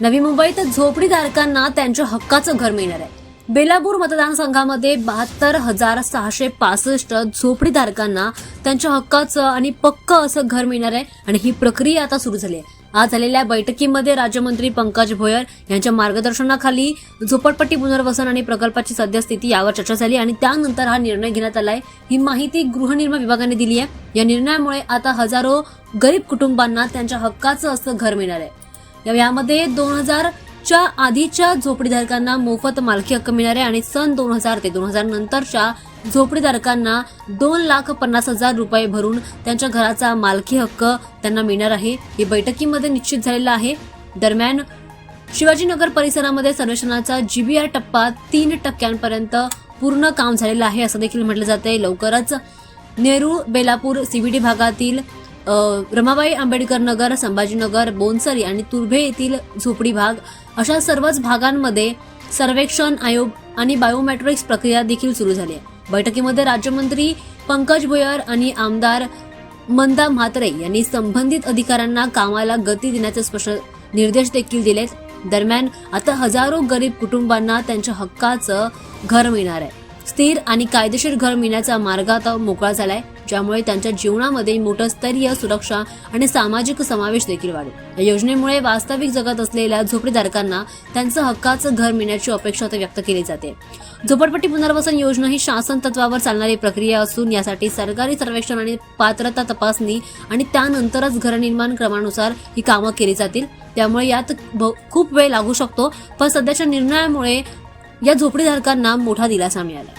नवी मुंबईत झोपडीधारकांना त्यांच्या हक्काचं घर मिळणार आहे. बेलापूर मतदारसंघामध्ये 72,665 झोपडीधारकांना त्यांच्या हक्काचं आणि पक्क असं घर मिळणार आहे आणि ही प्रक्रिया आता सुरू झाली आहे. आज झालेल्या बैठकीमध्ये राज्यमंत्री पंकज भोयर यांच्या मार्गदर्शनाखाली झोपडपट्टी पुनर्वसन आणि प्रकल्पाची सद्यस्थिती यावर चर्चा झाली आणि त्यानंतर हा निर्णय घेण्यात आलाय. ही माहिती गृहनिर्माण विभागाने दिली आहे. या निर्णयामुळे आता हजारो गरीब कुटुंबांना त्यांच्या हक्काचं असं घर मिळणार आहे. यामध्ये 2000च्या आधीच्या झोपडीधारकांना मोफत मालकी हक्क मिळणार आहे आणि सन 2000 ते 2000 नंतरच्या झोपडीधारकांना 2,50,000 रुपये भरून त्यांच्या घराचा मालकी हक्क त्यांना मिळणार आहे. ही बैठकीमध्ये निश्चित झालेला आहे. दरम्यान शिवाजीनगर परिसरामध्ये सर्वेक्षणाचा GBR टप्पा 3% पूर्ण काम झालेलं आहे असं देखील म्हटलं जातंय. लवकरच नेहरू बेलापूर CBD भागातील रमाबाई आंबेडकर नगर, संभाजीनगर, बोनसरी आणि तुर्भे येथील झोपडी भाग अशा सर्वच भागांमध्ये सर्वेक्षण आयोग आणि बायोमेट्रिक्स प्रक्रिया देखील सुरू झाली आहे. बैठकीमध्ये राज्यमंत्री पंकज भोयर आणि आमदार मंदा म्हात्रे यांनी संबंधित अधिकाऱ्यांना कामाला गती देण्याचे स्पष्ट निर्देश देखील दिलेत. दरम्यान आता हजारो गरीब कुटुंबांना त्यांच्या हक्काचं घर मिळणार आहे. स्थिर आणि कायदेशीर घर मिळण्याचा मार्ग आता मोकळा झालाय, ज्यामुळे त्यांच्या जीवनामध्ये मोठं स्तरीय सुरक्षा आणि सामाजिक समावेश देखील वाढेल. या योजनेमुळे वास्तविक जगत असलेल्या झोपडीधारकांना त्यांचं हक्काचं घर मिळण्याची अपेक्षा व्यक्त केली जाते. झोपडपट्टी पुनर्वसन योजना ही शासन तत्वावर चालणारी प्रक्रिया असून यासाठी सरकारी सर्वेक्षण आणि पात्रता तपासणी आणि त्यानंतरच घरनिर्माण क्रमानुसार ही कामं केली जातील. त्यामुळे यात खूप वेळ लागू शकतो, पण सध्याच्या निर्णयामुळे या झोपडीधारकांना मोठा दिलासा मिळाला.